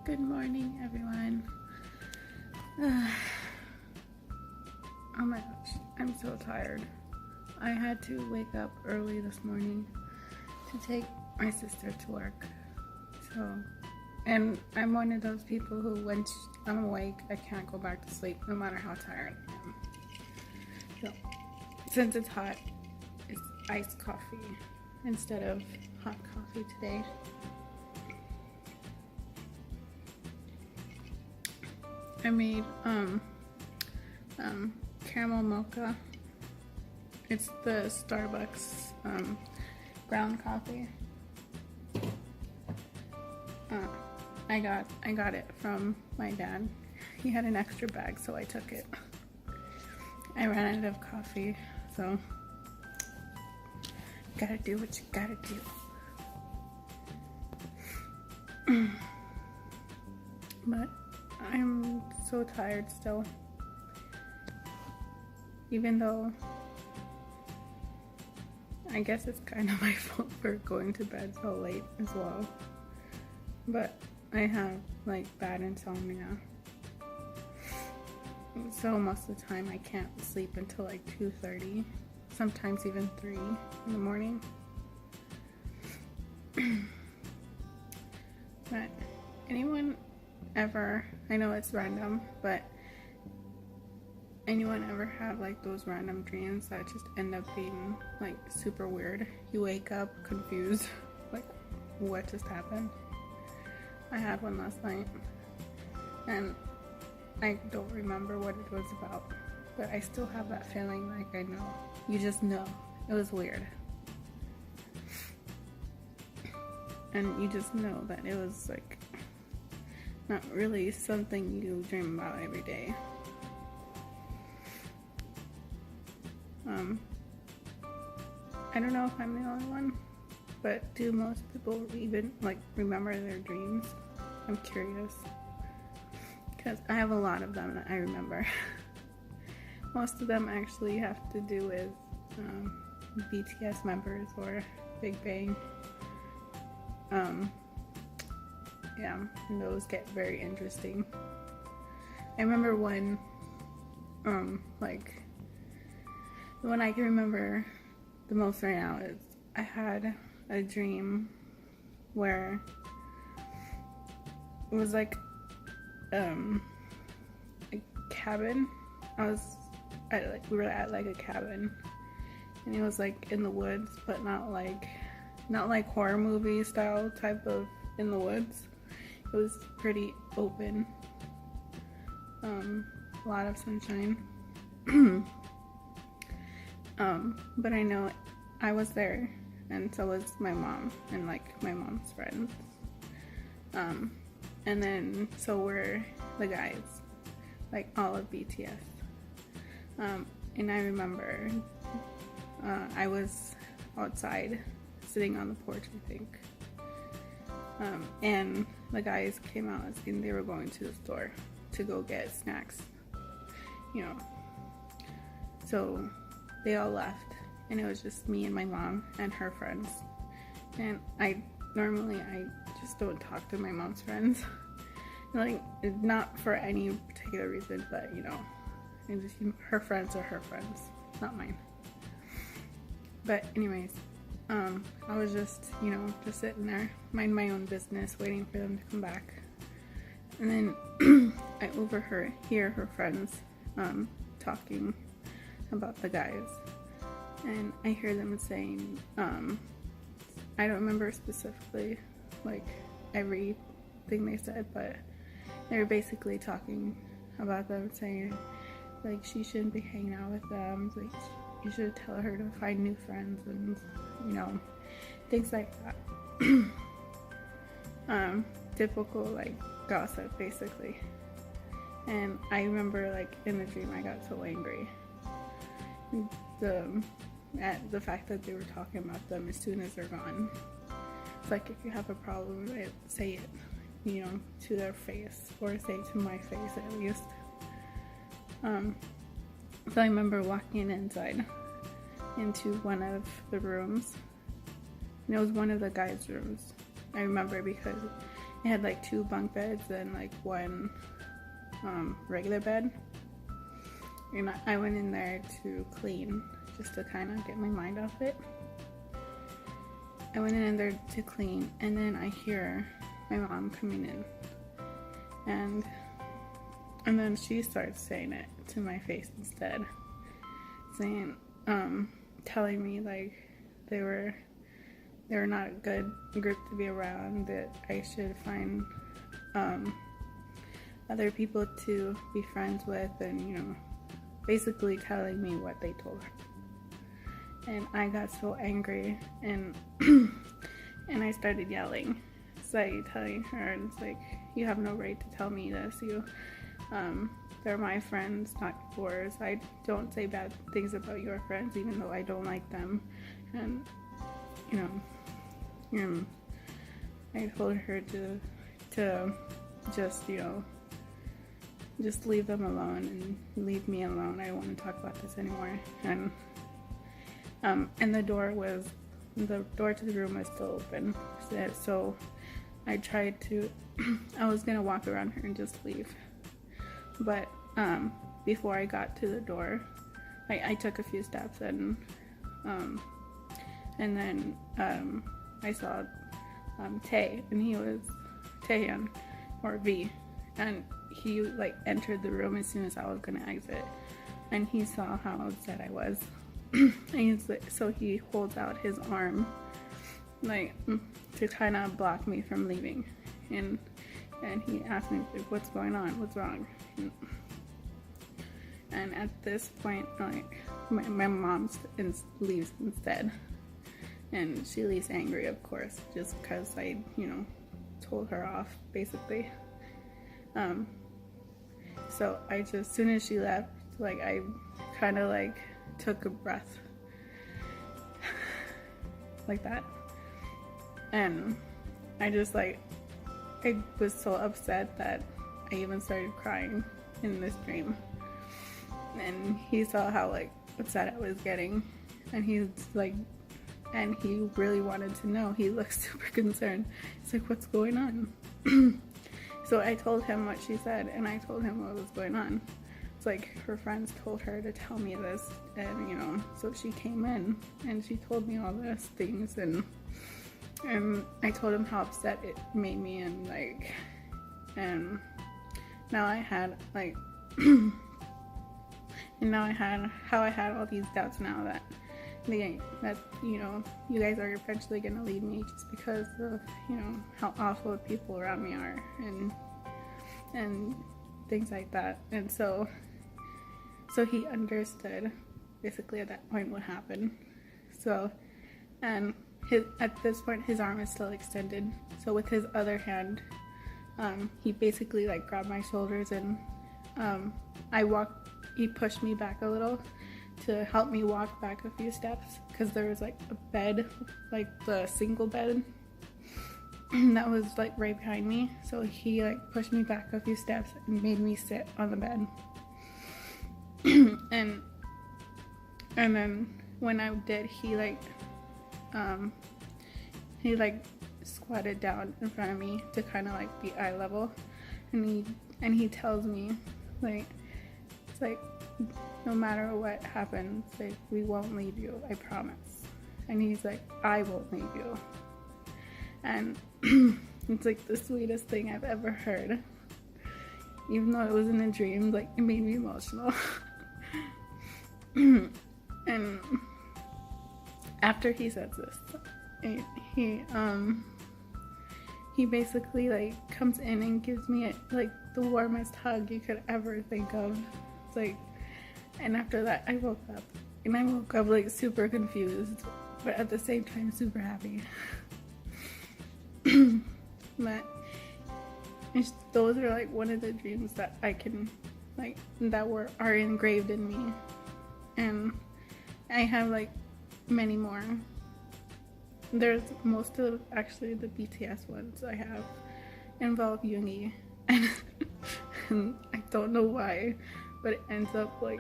Good morning, everyone. Oh my gosh, I'm so tired. I had to wake up early this morning to take my sister to work. And I'm one of those people who, when I'm awake, I can't go back to sleep no matter how tired I am. So, since it's hot, it's iced coffee instead of hot coffee today. I made caramel mocha. It's the Starbucks ground coffee. I got it from my dad. He had an extra bag, so I took it. I ran out of coffee, so gotta do what you gotta do. But I'm so tired still, even though I guess it's kind of my fault for going to bed so late as well. But I have like bad insomnia, so most of the time I can't sleep until like 2:30, sometimes even 3 in the morning. But anyone ever, I know it's random, but anyone ever have like those random dreams that just end up being like super weird? You wake up confused, like what just happened? I had one last night and I don't remember what it was about, but I still have that feeling like I know. You just know. It was weird. And you just know that it was like not really something you dream about every day. I don't know if I'm the only one, but do most people even like remember their dreams? I'm curious, because I have a lot of them that I remember. Most of them actually have to do with BTS members or Big Bang. Yeah, and those get very interesting. I remember one, like, the one I can remember the most right now is I had a dream where it was like a cabin. We were at like a cabin, and it was like in the woods, but not like horror movie style type of in the woods. It was pretty open, a lot of sunshine. But I know I was there, and so was my mom and like my mom's friends. And then so were the guys, like all of BTS. And I remember I was outside sitting on the porch, I think. And the guys came out and they were going to the store to go get snacks, you know. So they all left, and it was just me and my mom and her friends. And I just don't talk to my mom's friends. Like, not for any particular reason, but you know, her friends are her friends, not mine. But anyways, I was just, you know, just sitting there, mind my own business, waiting for them to come back. And then I hear her friends talking about the guys. And I hear them saying, I don't remember specifically, like, everything they said, but they were basically talking about them, saying, like, she shouldn't be hanging out with them, like, you should tell her to find new friends, and, you know, things like that. Typical, like, gossip, basically. And I remember, like, in the dream, I got so angry at the fact that they were talking about them as soon as they're gone. It's like, if you have a problem with it, say it, you know, to their face, or say it to my face at least. So I remember walking inside into one of the rooms, and it was one of the guys' rooms, I remember because it had like 2 bunk beds and like 1 regular bed. And I went in there to clean, just to kind of get my mind off it. I went in there to clean, and then I hear my mom coming in, and then she starts saying it to my face instead, saying, telling me like they were not a good group to be around, that I should find other people to be friends with, and you know, basically telling me what they told her. And I got so angry, and and I started yelling. It's like telling her, it's like, you have no right to tell me this. They're my friends, not yours. I don't say bad things about your friends, even though I don't like them. And I told her to just, just leave them alone and leave me alone. I don't want to talk about this anymore. And the door to the room was still open. So I tried to, I was gonna walk around her and just leave. But before I got to the door, I took a few steps, and then I saw Tae, and he was Taehyun, or V, and he like entered the room as soon as I was gonna exit, and he saw how upset I was. And so he holds out his arm like to kind of block me from leaving, and he asked me like, what's going on, what's wrong? And at this point, like, my mom leaves instead, and she leaves angry, of course, just because I told her off, basically. So I just, as soon as she left, like, I kind of like took a breath like that, and I just like, I was so upset that I even started crying in this dream. And he saw how like upset I was getting, and he's like, and he really wanted to know. He looked super concerned. He's like, what's going on? So I told him what she said, and I told him what was going on. It's like her friends told her to tell me this, and so she came in and she told me all these things, and I told him how upset it made me, and now I had like and now I had all these doubts now that you guys are eventually gonna leave me just because of how awful the people around me are, and things like that. And so he understood basically at that point what happened. So, and at this point his arm is still extended, so with his other hand he basically like grabbed my shoulders, and he pushed me back a little to help me walk back a few steps, because there was like a bed, like the single bed that was like right behind me. So he like pushed me back a few steps and made me sit on the bed. and then when I did, he squatted down in front of me to kind of like be eye level, and he tells me like, it's like, no matter what happens, like, we won't leave you, I promise. And he's like, I won't leave you. And it's like the sweetest thing I've ever heard. Even though it was in a dream, like, it made me emotional. And after he says this, he basically like comes in and gives me like the warmest hug you could ever think of. It's like, and after that I woke up, and I woke up like super confused, but at the same time super happy. But those are like one of the dreams that I can like, that are engraved in me, and I have like many more. There's most of actually the BTS ones I have involve Yoongi, and I don't know why, but it ends up like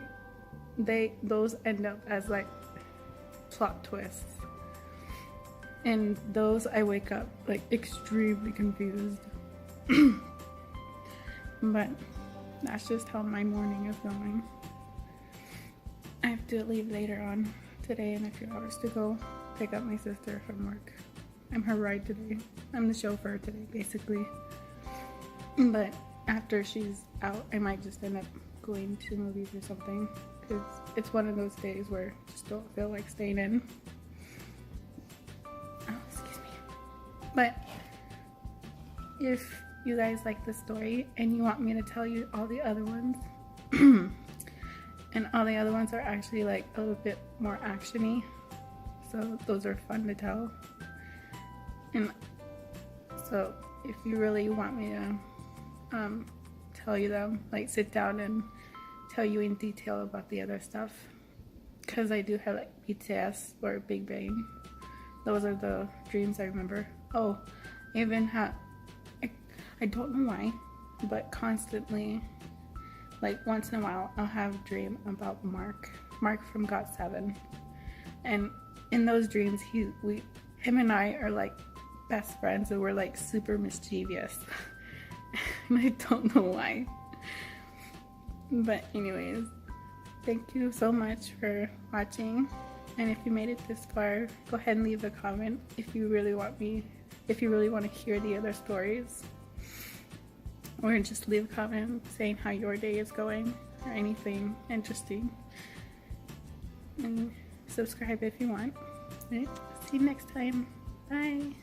those end up as like plot twists. And those I wake up like extremely confused. But that's just how my morning is going. I have to leave later on today in a few hours to go pick up my sister from work. I'm her ride today. I'm the chauffeur today, basically. But after she's out, I might just end up going to movies or something, because it's one of those days where I just don't feel like staying in. Oh, excuse me. But if you guys like the story and you want me to tell you all the other ones, and all the other ones are actually like a little bit more actiony, so those are fun to tell. And so if you really want me to tell you them, like sit down and tell you in detail about the other stuff, because I do have like BTS or Big Bang. Those are the dreams I remember. Oh, I even have, I don't know why, but constantly, like once in a while, I'll have a dream about Mark from GOT7. And in those dreams, him and I are like best friends, and we're like super mischievous. And I don't know why. But anyways, thank you so much for watching. And if you made it this far, go ahead and leave a comment if you really want to hear the other stories. Or just leave a comment saying how your day is going or anything interesting. And subscribe if you want. All right, see you next time. Bye.